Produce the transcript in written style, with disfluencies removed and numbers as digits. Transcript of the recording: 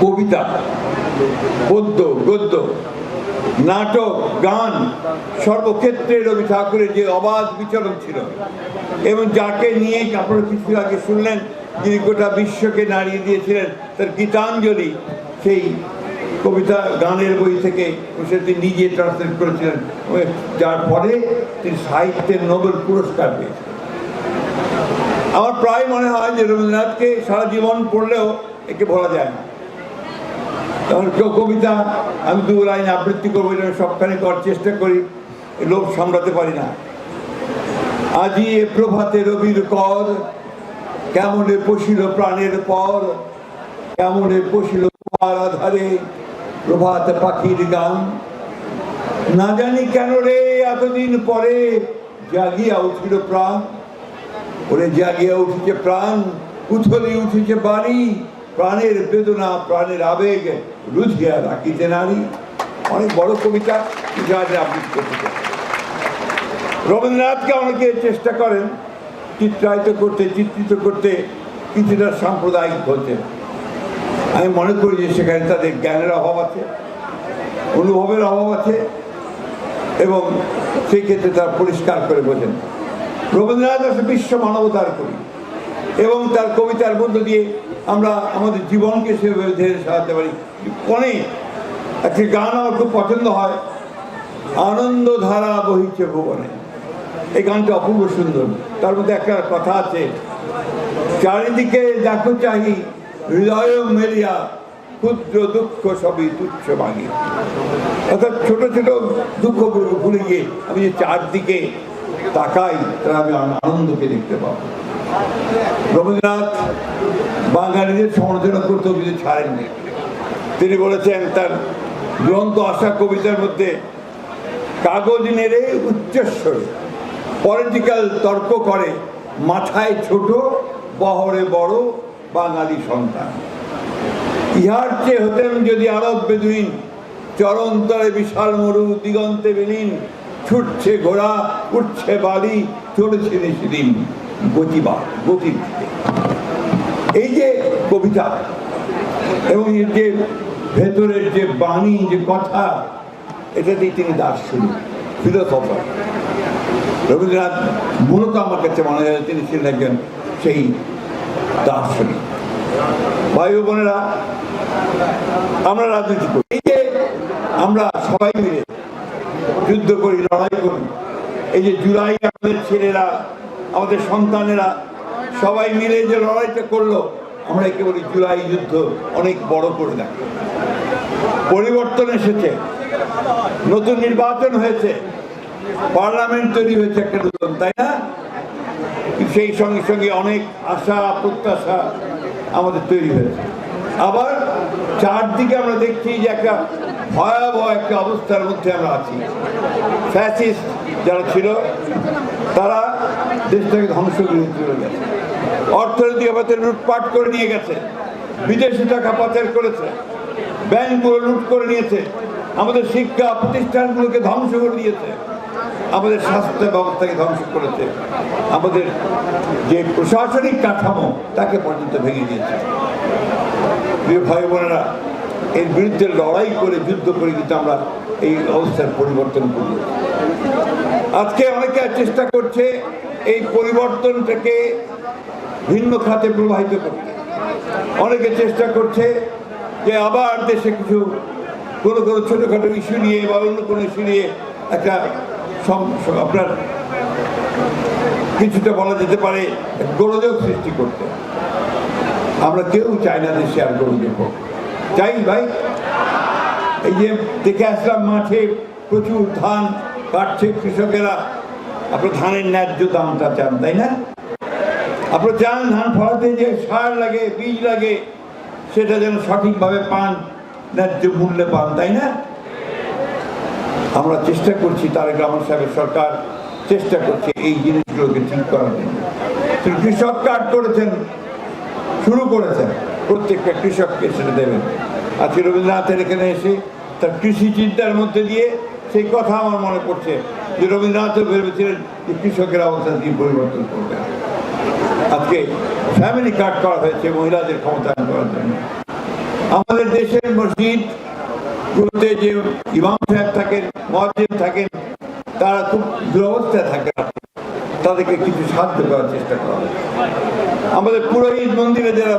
কবিতা, পদ্য, গদ্য, নাটক, গান, সর্বক্ষেত্রে রবি ঠাকুরের যে অবাধ বিচরণ ছিল এবং যাকে নিয়ে আপনারা কিছু আগে শুনলেন, যিনি গোটা বিশ্বকে নাড়িয়ে দিয়েছিলেন তার গীতাঞ্জলি, সেই কবিতা গানের বই থেকে তিনি নিজে ট্রান্সলেট করেছিলেন, যার ফলে তিনি সাহিত্যের নোবেল পুরস্কার পেয়েছেন। আমার প্রায় মনে হয় যে রবীন্দ্রনাথকে সারা জীবন পড়লেও একে ভোলা যায় না। তখন কেউ কবিতা আমি 2 লাইন আবৃত্তি করবো, এটা সবখানে করার চেষ্টা করি, লোভ সামলাতে পারি না। আজি এ প্রভাতে রবির কর, কেমনে পশিল প্রাণের পর, কেমনে পশিল তোমার আধারে প্রভাত পাখির গান। না জানি কেন রে এতদিন পরে জাগিয়া উঠিল প্রাণ, ওরে জাগিয়া উঠেছে প্রাণ, উথলি উঠেছে বাড়ি, প্রাণের বেদনা প্রাণের আবেগ রুধিয়া রাখিতে নারী। অনেক বড় কবিতা আবৃত্তি করতে চাই। রবীন্দ্রনাথকে অনেকে চেষ্টা করেন চিত্রায়িত করতে, চিত্রিত করতে কিছুটা সাম্প্রদায়িক বলতে। আমি মনে করি যে সেখানে তাদের জ্ঞানের অভাব আছে, অনুভবের অভাব আছে, এবং সেই ক্ষেত্রে তারা পরিষ্কার করে বোঝেন। রবীন্দ্রনাথ আছে বিশ্ব মানবতার কবি, এবং তার কবিতার মধ্য দিয়ে আমরা আমাদের জীবনকে সেভাবে ধীরে সাজাতে পারি। অনেক একটি গান আমার খুব পছন্দ হয়, আনন্দ ধারা বহিছে ভুবনে। এই গানটা অপূর্ব সুন্দর। তার মধ্যে একটা কথা আছে, চারিদিকে দেখো চাহি হৃদয় মেলিয়া, ক্ষুদ্র দুঃখ সবই তুচ্ছ ভাঙি। অর্থাৎ ছোট ছোট দুঃখ ভুলে গিয়ে আমি যে চারদিকে তাকাই, তারা আমি আনন্দকে দেখতে পাবো। রবীন্দ্রনাথ বাঙালিদের সমালোচনা করতেও কিছু ছাড়েননি। তিনি বলেছেন তার দুরন্ত আশা কবিতার মধ্যে, কাগজ নেড়ে উচ্চস্বরে পলিটিক্যাল তর্ক করে, মাথায় ছোট বহরে বড় বাঙালি সন্তান। ইহার চেয়ে হতেন যদি আরব বেদুইন, চরন্তরে বিশাল মরু দিগন্তে বিলীন, ছুটছে ঘোড়া উঠছে বালি, চলেছে সেদিন গতিবাদ গতির দিকে। এই যে কবিতা এবং এর যে ভেতরের যে বাণী, যে কথা, এটাতেই তিনি দার্শনিক, ফিলোসফার। রবীন্দ্রনাথ মূলত আমার কাছে মনে হয় তিনি ছিলেন একজন সেই দার্শনিক। ভাই বোনেরা, আমরা রাজনীতি করি, এই যে আমরা সবাই মিলে যুদ্ধ করি, লড়াই করি, এই যে জুলাই আমাদের ছেলেরা, আমাদের সন্তানেরা সবাই মিলে যে লড়াইটা করলো, আমরা একে বলি জুলাই যুদ্ধ। অনেক বড় করে দেখো, পরিবর্তন এসেছে, নতুন নির্বাচন হয়েছে, পার্লামেন্ট তৈরি হয়েছে একটা নতুন, তাই না? সেই সঙ্গে সঙ্গে অনেক আশা প্রত্যাশা আমাদের তৈরি হয়েছে। আবার চারদিকে আমরা দেখছি যে একটা ভয়াবহ একটা অবস্থার মধ্যে আমরা আছি। ফ্যাসিস্ট যারা ছিল তারা দেশটাকে ধ্বংস করে চলে গেছে, অর্থনৈতিক অবস্থা লুটপাট করে নিয়ে গেছে, বিদেশি টাকা পাচার করেছে, ব্যাংকগুলো লুট করে নিয়েছে, আমাদের শিক্ষা প্রতিষ্ঠানগুলোকে ধ্বংস করে দিয়েছে, আমাদের স্বাস্থ্য ব্যবস্থাকে ধ্বংস করেছে, আমাদের যে প্রশাসনিক কাঠামো তাকে পর্যন্ত ভেঙে দিয়েছে। প্রিয় ভাই বোনেরা, এর বিরুদ্ধে লড়াই করে যুদ্ধ করে কিন্তু আমরা এই অবস্থার পরিবর্তন করি। আজকে অনেকে চেষ্টা করছে এই পরিবর্তনটাকে ভিন্ন খাতে প্রবাহিত করতে। অনেকে চেষ্টা করছে যে আবার দেশে কিছু কোনো ছোটোখাটো ইস্যু নিয়ে বা অন্য কোনো ইস্যু নিয়ে একটা আপনার কিছুটা বলা যেতে পারে গোলযোগ সৃষ্টি করতে। আমরা কেউ চাই না দেশে আর গোলযোগ হোক, চাই ভাই? এই যে দেখে আসলাম মাঠে প্রচুর ধান কাটছে কৃষকেরা, আপনার ধানের ন্যায্য দামটা চান, তাই না? আপনার চান ধান ফলাতে যে সার লাগে, বীজ লাগে, সেটা যেন সঠিকভাবে পান, ন্যায্য মূল্যে পান, তাই না? আমরা চেষ্টা করছি, তারেক রহমান সাহেবের সরকার চেষ্টা করছে এই জিনিসগুলোকে ঠিক করার জন্য। কৃষক কার্ড করেছেন, শুরু করেছেন, প্রত্যেকটা কৃষককে সেটা দেবেন। আজকে রবীন্দ্রনাথের এখানে এসে তার কৃষি চিন্তার মধ্যে দিয়ে সেই কথা আমার মনে পড়ছে যে রবীন্দ্রনাথও ভেবেছিলেন যে কৃষকের অবস্থা দিয়ে পরিবর্তন করবে। আজকে ফ্যামিলি কার্ড করা হয়েছে মহিলাদের ক্ষমতায়ন করার জন্য। আমাদের দেশের মসজিদ গুলোতে যে ইমাম সাহেব থাকেন, মুয়াজ্জিন থাকেন, তারা খুব দুরবস্থায় থাকে, তাদেরকে কিছু সাহায্য করার চেষ্টা করা হয়। আমাদের পুরোহিত মন্দিরে যারা